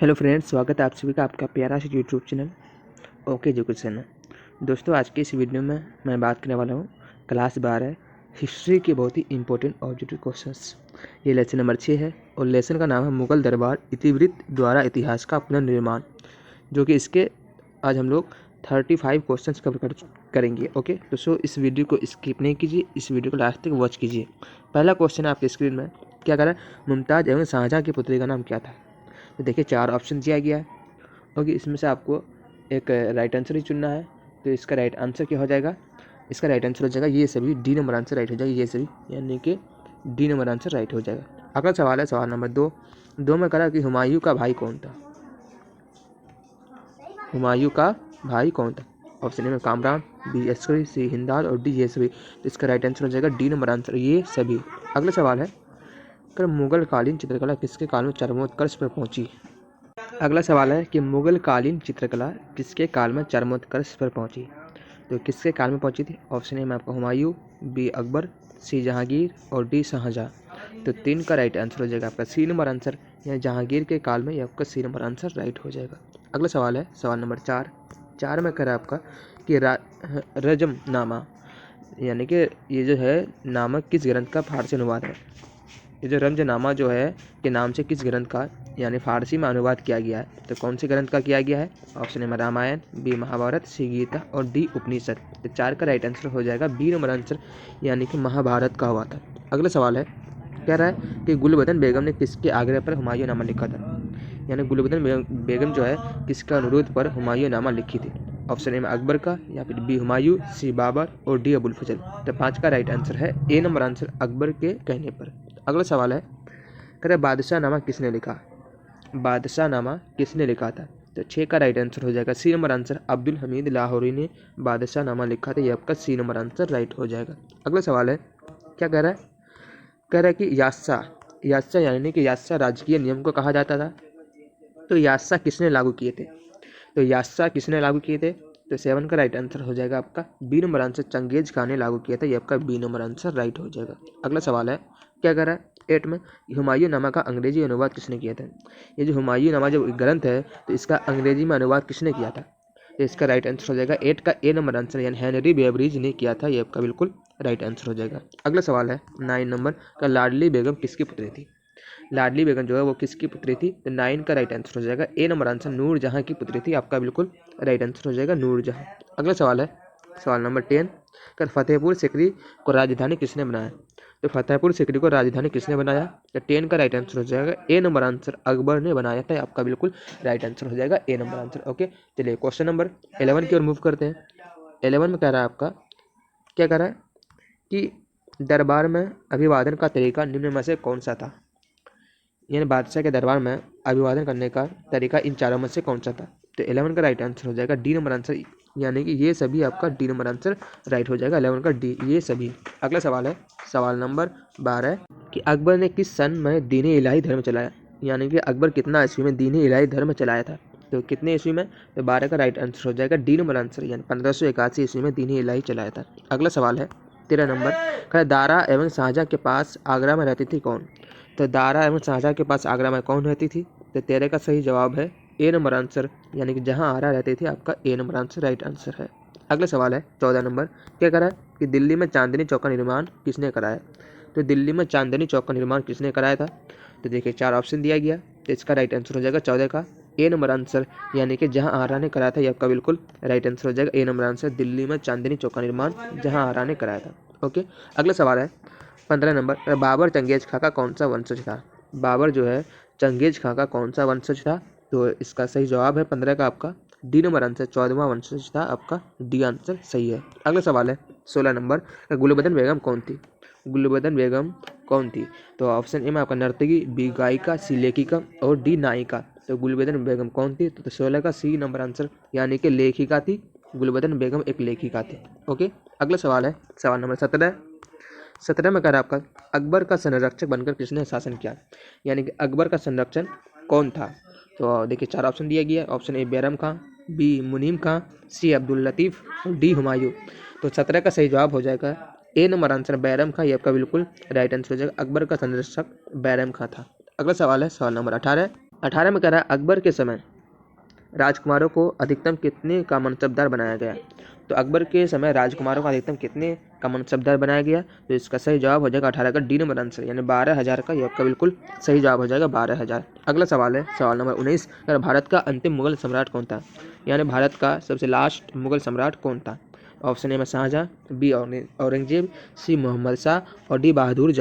Hello friends, स्वागत है आप सभी का आपका प्यारा सा यूट्यूब चैनल ओके एजुकेशन में। दोस्तों, आज के इस वीडियो में मैं बात करने वाला हूँ क्लास 12 हिस्ट्री के बहुत ही इंपॉर्टेंट ऑब्जेक्टिव क्वेश्चंस। ये लेसन नंबर 6 है और लेसन का नाम है मुगल दरबार इतिवृत्त द्वारा इतिहास का पुनर्निर्माण, जो कि इसके आज हम लोग 35 क्वेश्चंस कवर करेंगे। ओके दोस्तों, इस वीडियो को स्किप नहीं कीजिए, इस वीडियो को लास्ट तक वॉच कीजिए। पहला क्वेश्चन है आपकी स्क्रीन में, क्या कह रहा है, मुमताज़ एवं शाहजहाँ की पुत्री का नाम क्या था। तो देखिए 4 ऑप्शन दिया गया है। ओके, इसमें से आपको एक राइट आंसर ही चुनना है। तो इसका राइट आंसर क्या हो जाएगा, इसका राइट आंसर हो जाएगा ये सभी, डी नंबर आंसर राइट हो जाएगा ये सभी, यानी कि डी नंबर आंसर राइट हो जाएगा। अगला सवाल है सवाल नंबर 2 में कहा कि हुमायूं का भाई कौन था। हुमायूं का भाई कौन था। ऑप्शन ए में कामरान, बी अस्करी, सी हिंदाल और डी ये सभी। तो इसका राइट आंसर हो जाएगा डी नंबर आंसर ये सभी। अगला सवाल है, मुगल कालीन चित्रकला किसके काल में चरमोत्कर्ष पर पहुंची। अगला सवाल है कि मुगल कालीन चित्रकला किसके काल में चरमोत्कर्ष पर पहुंची। तो किसके काल में पहुंची थी। ऑप्शन ए में आपका हुमायूं, बी अकबर, सी जहांगीर और डी शाहजहां। तो 3 का राइट आंसर हो जाएगा आपका सी नंबर आंसर, या जहांगीर के काल में ये आपका सी नंबर आंसर राइट हो जाएगा। अगला सवाल है सवाल नंबर 4 में कह रहा है आपका कि रजमनामा, यानी कि ये जो है नामक किस ग्रंथ का फारसी अनुवाद है। ये जो रमजनामा जो है के नाम से किस ग्रंथ का यानी फारसी में अनुवाद किया गया है। तो कौन से ग्रंथ का किया गया है। ऑप्शन ए में रामायण, बी महाभारत, सी गीता और डी उपनिषद। तो 4 का राइट आंसर हो जाएगा बी नंबर आंसर, यानी कि महाभारत का हुआ था। अगला सवाल है, कह रहा है कि गुलबदन बेगम ने किसके आग्रह पर हुमायूं नामा लिखा था। यानी गुलबदन बेगम जो है किसका अनुरोध पर हुमायूं नामा लिखी थी। ऑप्शन ए में अकबर का, या फिर बी हुमायूं, सी बाबर और डी अबुल फजल। तो 5 का राइट आंसर है ए नंबर आंसर, अकबर के कहने पर। अगला सवाल है, कह रहे बादशाह नामा किसने लिखा। बादशाह नामा किसने लिखा था। तो 6 का राइट आंसर हो जाएगा C number answer, Abdul Hamid Lahori ने बादशाह नामा लिखा था। ये आपका सी नंबर आंसर राइट हो जाएगा। अगला सवाल है, क्या कह रहा है, कह रहा है कि यास्सा यानी कि यास्सा राजकीय नियम को कहा जाता था। तो यास्सा किसने लागू किए थे। तो यास्सा किसने लागू किए थे। तो 7 का राइट आंसर हो जाएगा आपका B number answer, Genghis Khan ने लागू किया था। ये आपका बी नंबर आंसर राइट हो जाएगा। अगला सवाल है, क्या कह रहा है 8 में, हुमायूं नामा का अंग्रेजी अनुवाद किसने किया था। ये जो हुमायूं नामा जो ग्रंथ है, तो इसका अंग्रेजी में अनुवाद किसने किया था। तो इसका राइट आंसर हो जाएगा 8 का ए नंबर आंसर, यानी हेनरी बेवरीज ने किया था। ये आपका बिल्कुल राइट आंसर हो जाएगा। अगला सवाल है 9 नंबर का, लाडली बेगम किसकी पुत्री थी। लाडली बेगम जो है वो किसकी पुत्री थी। तो 9 का राइट आंसर हो जाएगा ए नंबर आंसर, नूरजहां की पुत्री थी। आपका बिल्कुल राइट आंसर हो जाएगा नूरजहां। अगला सवाल है सवाल नंबर 10, कर फतेहपुर सिकरी को राजधानी किसने बनाया। तो फतेहपुर सिकरी को राजधानी किसने बनाया। तो 10 का राइट आंसर हो जाएगा ए नंबर आंसर, अकबर ने बनाया था। आपका बिल्कुल राइट आंसर हो जाएगा ए नंबर आंसर। ओके, चलिए क्वेश्चन नंबर 11 की ओर मूव करते हैं। 11 में कह रहा है आपका, क्या कह रहा है कि दरबार में अभिवादन का तरीका निम्न में से कौन सा था। यानी बादशाह के दरबार में अभिवादन करने का तरीका इन चारों में से कौन सा था। तो 11 का राइट आंसर हो जाएगा डी नंबर आंसर, यानी कि ये सभी आपका डी नंबर आंसर राइट हो जाएगा। 11 का डी ये सभी। अगला सवाल है सवाल नंबर 12 कि अकबर ने किस सन में दीन इलाही धर्म चलाया। यानी कि अकबर कितना ईस्वी में दीन इलाही धर्म चलाया था। तो कितने ईस्वी में। तो 12 का राइट आंसर हो जाएगा डी नंबर आंसर, यानी 1581 ईस्वी में दीन इलाही चलाया था। अगला सवाल है 13 नंबर, दारा एवं शाहजहाँ के पास आगरा में रहती थी कौन। तो दारा एवं शाहजहाँ के पास आगरा में कौन रहती थी। तो 13 का सही जवाब है ए नंबर आंसर, यानी कि जहां आरा रहती थी। आपका ए नंबर आंसर राइट आंसर है। अगला सवाल है 14 नंबर, क्या करा है कि दिल्ली में चांदनी चौक का निर्माण किसने कराया। तो दिल्ली में चांदनी चौक का निर्माण किसने कराया था। तो देखिए 4 ऑप्शन दिया गया, तो इसका राइट आंसर हो जाएगा 14 का ए नंबर आंसर, यानी कि जहां आरा ने कराया था। ये आपका बिल्कुल राइट आंसर हो जाएगा ए नंबर आंसर, दिल्ली में चांदनी चौक का निर्माण जहां आरा ने कराया था। ओके, अगला सवाल है 15 नंबर, बाबर चंगेज खां का कौन सा वंशज था। बाबर जो है चंगेज खां का कौन सा वंशज था। तो इसका सही जवाब है 15 का आपका डी नंबर आंसर, 14वां वंशज था। आपका डी आंसर सही है। अगला सवाल है 16 नंबर, गुलबदन बेगम कौन थी। गुलबदन बेगम कौन थी। तो ऑप्शन ए में आपका नर्तकी, बी गायिका, सी लेखिका और डी नायिका। तो गुलबदन बेगम कौन थी। तो 16 का सी नंबर आंसर, यानी कि लेखिका थी। गुलबदन बेगम एक लेखिका थी। ओके, अगला सवाल है सवाल नंबर 17 में कह रहा है आपका, अकबर का संरक्षक बनकर किसने शासन किया। यानी कि अकबर का संरक्षण कौन था। तो देखिए 4 ऑप्शन दिया गया है। Option A Bairam Khan, B Munim Khan, सी अब्दुल लतीफ़ और डी हुमायूं। तो 17 का सही जवाब हो जाएगा ए नंबर आंसर, बैरम खां। ये आपका बिल्कुल राइट आंसर हो जाएगा, अकबर का संरक्षक बैरम खां था। अगला सवाल है सवाल नंबर 18 18 में कह रहा है अकबर के समय राजकुमारों को अधिकतम कितने का मनसबदार बनाया गया। तो अकबर के समय राजकुमारों को अधिकतम कितने का मनसबदार बनाया गया। तो इसका सही जवाब हो जाएगा 18 का डी नंबर आंसर यानी 12,000 का। ये आपका बिल्कुल सही जवाब हो जाएगा 12,000। अगला सवाल है सवाल नंबर 19, भारत का अंतिम मुगल सम्राट कौन था। यानी भारत का सबसे लास्ट मुगल सम्राट कौन था। ऑप्शन ए में शाहजहां, बी औरंगजेब, सी मोहम्मद शाह और डी बहादुर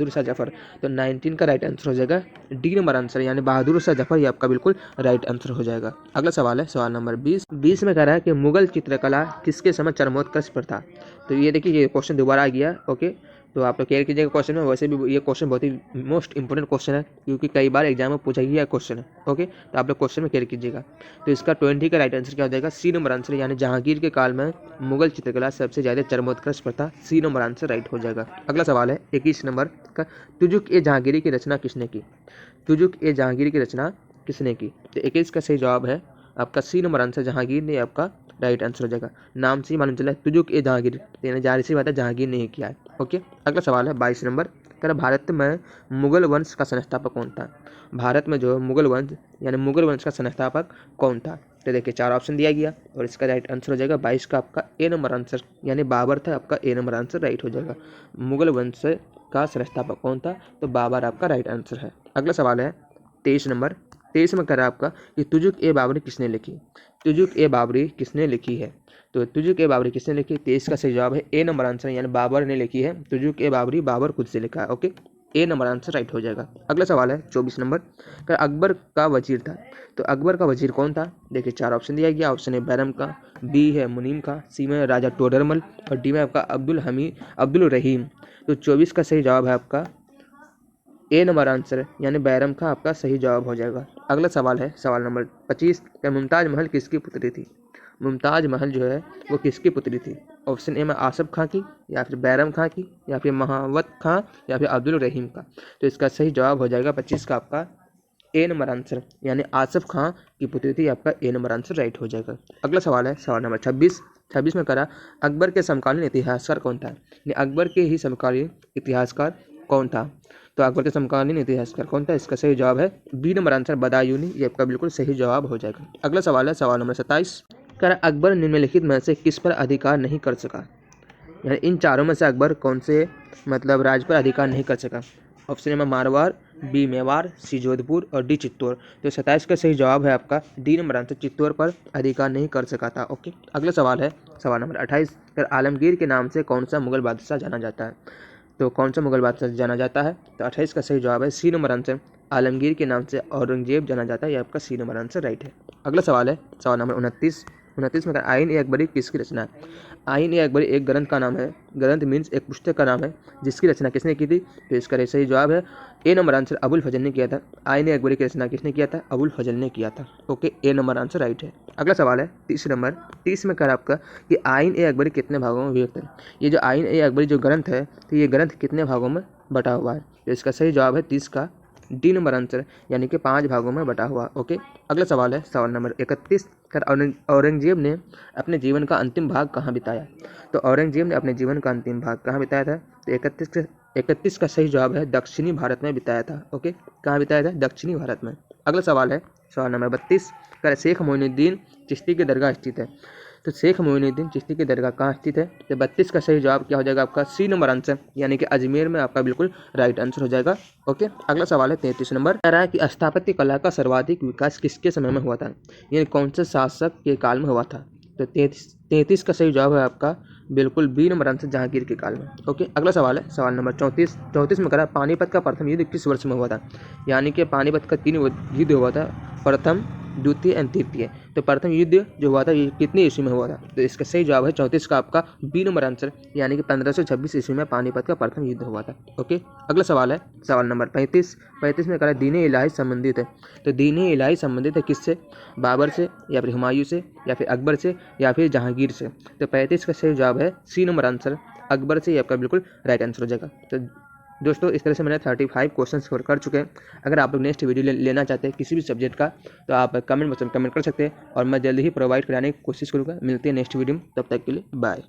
शाह जफर। तो 19 का राइट आंसर हो जाएगा डी नंबर आंसर यानी बहादुर शाह जफर। ये आपका बिल्कुल राइट आंसर हो जाएगा। अगला सवाल है सवाल नंबर 20 में कह रहा है कि मुगल चित्रकला किसके समय चरमोत्कर्ष पर था। तो ये देखिए ये क्वेश्चन दोबारा आ गया। ओके, तो आप लोग क्लियर कीजिएगा क्वेश्चन में। वैसे भी ये क्वेश्चन बहुत ही मोस्ट इंपोर्टेंट क्वेश्चन है क्योंकि कई बार एग्जाम में पूछा गया क्वेश्चन है। ओके, तो आप लोग क्वेश्चन में क्लियर कीजिएगा। तो इसका 20 का राइट आंसर क्या हो जाएगा, सी नंबर आंसर यानी जहांगीर के काल में मुगल चित्रकला सबसे ज़्यादा चरमोत्कर्ष पर था। सी नंबर आंसर राइट हो जाएगा। अगला सवाल है 21 नंबर का, तुजुक ए जहांगीरी की रचना किसने की। तुजुक ए जहांगीरी की रचना किसने की। तो 21 का सही जवाब है आपका सी नंबर आंसर जहांगीर ने आपका राइट आंसर हो जाएगा। नाम से ही मालूम चला तुजुक ए जहांगीर, यानी जाहिर सी बात है जहांगीर ने किया है। ओके, अगला सवाल है 22 नंबर का, भारत में मुगल वंश का संस्थापक कौन था। भारत में जो मुगल वंश यानी मुगल वंश का संस्थापक कौन था। तो देखिए 4 ऑप्शन दिया गया और इसका राइट आंसर हो जाएगा 22 का आपका ए नंबर आंसर यानी बाबर था। आपका ए नंबर आंसर राइट हो जाएगा। मुगल वंश का संस्थापक कौन था, तो बाबर आपका राइट आंसर है। अगला सवाल है 23 नंबर। 23 में करा आपका कि तुजुक ए बाबरी किसने लिखी। तुजुक ए बाबरी किसने लिखी है। तो तुजुक ए बाबरी किसने लिखी। 23 का सही जवाब है ए नंबर आंसर यानी बाबर ने लिखी है। तुजुक ए बाबरी बाबर खुद से लिखा है। ओके, ए नंबर आंसर राइट हो जाएगा। अगला सवाल है 24 नंबर का, अकबर का वजीर था। तो अकबर का वजीर कौन था। देखिए 4 ऑप्शन दिया गया। ऑप्शन ए बैरम का, बी है मुनीम का, सी में राजा टोडरमल और डी में आपका अब्दुल रहीम। तो 24 का सही जवाब है आपका ए नंबर आंसर यानी बैरम का आपका सही जवाब हो जाएगा। अगला सवाल है सवाल नंबर 25 का, मुमताज महल किसकी पुत्री थी। मुमताज महल जो है वो किसकी पुत्री थी। ऑप्शन ए में आसफ खां की, या फिर बैरम खां की, या फिर महावत खां, या फिर अब्दुल रहीम का। तो इसका सही जवाब हो जाएगा 25 का आपका ए नंबर आंसर यानी आसफ खां की पुत्री थी। आपका ए नंबर आंसर राइट हो जाएगा। अगला सवाल है सवाल नंबर 26 में करा, अकबर के समकालीन इतिहासकार कौन था। अकबर के ही समकालीन इतिहासकार कौन था। तो अकबर के समकालीन इतिहासकार कौन था, इसका सही जवाब है बी नंबर आंसर बदायूनी। ये आपका बिल्कुल सही जवाब हो जाएगा। अगला सवाल है सवाल नंबर 27 कर, अकबर निम्नलिखित में से किस पर अधिकार नहीं कर सका। यानी इन चारों में से अकबर कौन से मतलब राज्य पर अधिकार नहीं कर सका। ऑप्शन ए में मारवाड़, बी मेवाड़, सी जोधपुर और डी चित्तौड़। तो 27 का सही जवाब है आपका डी नंबर आंसर चित्तौड़ पर अधिकार नहीं कर सका था। ओके, अगला सवाल है सवाल नंबर 28 कर, आलमगीर के नाम से कौन सा मुगल बादशाह जाना जाता है। तो कौन सा मुगल बादशाह जाना जाता है। तो 28 का सही जवाब है सी नंबर आंसर आलमगीर के नाम से औरंगजेब जाना जाता है। ये आपका सी नंबर आंसर राइट है। अगला सवाल है सवाल नंबर 29 में आइन ए अकबरी किसकी रचना है। आइन ए अकबरी एक ग्रंथ का नाम है। ग्रंथ मीन्स एक पुस्तक का नाम है जिसकी रचना किसने की थी। तो इसका सही जवाब है ए नंबर आंसर अबुल फजल ने किया था। आइन ए अकबरी की रचना किसने किया था, अबुल फजल ने किया था। ओके, ए नंबर आंसर राइट है। अगला सवाल है 30 नंबर। 30 में कर आपका कि आइन ए अकबरी कितने भागों में विभक्त है। ये जो आइन ए अकबरी जो ग्रंथ है, तो ये ग्रंथ कितने भागों में बटा हुआ है। तो इसका सही जवाब है 30 का डी नंबर आंसर यानी कि 5 भागों में बटा हुआ। ओके, अगला सवाल है सवाल नंबर 31 कर, औरंगजेब ने अपने जीवन का अंतिम भाग कहाँ बिताया। तो औरंगजेब ने अपने जीवन का अंतिम भाग कहाँ बिताया था। तो 31 का सही जवाब है दक्षिणी भारत में बिताया था। ओके, कहाँ बिताया था, दक्षिणी भारत में। अगला सवाल है सवाल नंबर 32 कर, शेख मोइनुद्दीन चिश्ती की दरगाह स्थित है। तो शेख मोइनुद्दीन चिश्ती की दरगाह कहाँ स्थित है। तो 32 का सही जवाब क्या हो जाएगा आपका सी नंबर आंसर यानी कि अजमेर में आपका बिल्कुल राइट आंसर हो जाएगा। ओके, अगला सवाल है 33 नंबर। कह रहा है कि स्थापत्य कला का सर्वाधिक विकास किसके समय में हुआ था, यानी कौन से शासक के काल में हुआ था। तो 33 का सही जवाब है आपका बिल्कुल बी नंबर आंसर जहांगीर के काल में। ओके, अगला सवाल है सवाल नंबर 34 में करा, पानीपत का प्रथम युद्ध किस वर्ष में हुआ था। यानी कि पानीपत का 3 युद्ध हुआ था, प्रथम, द्वितीय एंड तृतीय। तो प्रथम युद्ध जो हुआ था ये कितने ईस्वी में हुआ था। तो इसका सही जवाब है 34 का आपका बी नंबर आंसर यानी कि 1526 ईस्वी में पानीपत का प्रथम युद्ध हुआ था। ओके, अगला सवाल है सवाल नंबर 35 में करा, दीन-ए इलाही संबंधित है। तो दीन-ए इलाही संबंधित है किससे, बाबर से, या फिर हुमायूं से, या फिर अकबर से, या फिर जहांगीर से। तो 35 का सही जवाब है सी नंबर आंसर अकबर से। ये आपका बिल्कुल राइट आंसर हो जाएगा। तो दोस्तों इस तरह से मैंने 35 क्वेश्चन कवर कर चुके हैं। अगर आप लोग नेक्स्ट वीडियो लेना चाहते हैं किसी भी सब्जेक्ट का तो आप कमेंट बॉक्स में कमेंट कर सकते हैं और मैं जल्दी ही प्रोवाइड कराने की कोशिश करूँगा। मिलते हैं नेक्स्ट वीडियो में, तब तक के लिए बाय।